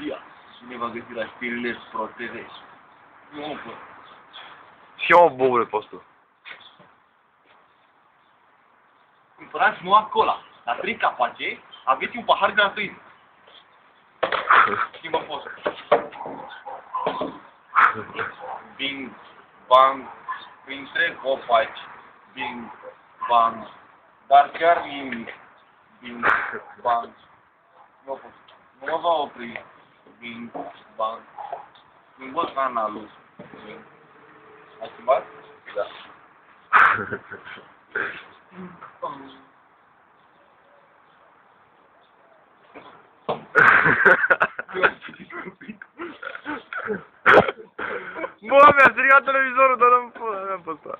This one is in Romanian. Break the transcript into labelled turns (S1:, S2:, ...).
S1: România. Cine va găsi la știrile Pro TV? Nu mă pot.
S2: Și eu, băule, postul.
S1: Cumpărați noua cola. La 3 capace aveți un pahar gratuit. Schimbă postul. Bing, bang, printre copaci. Bing, bang. Dar chiar nimic. Bing, bang. Nu pot. Nu mă va opri. Bing, bang. Schimbă canalul. Bing. Ai schimbat? Da.
S2: Bă, mi-a strigat televizorul, dar n-am fost.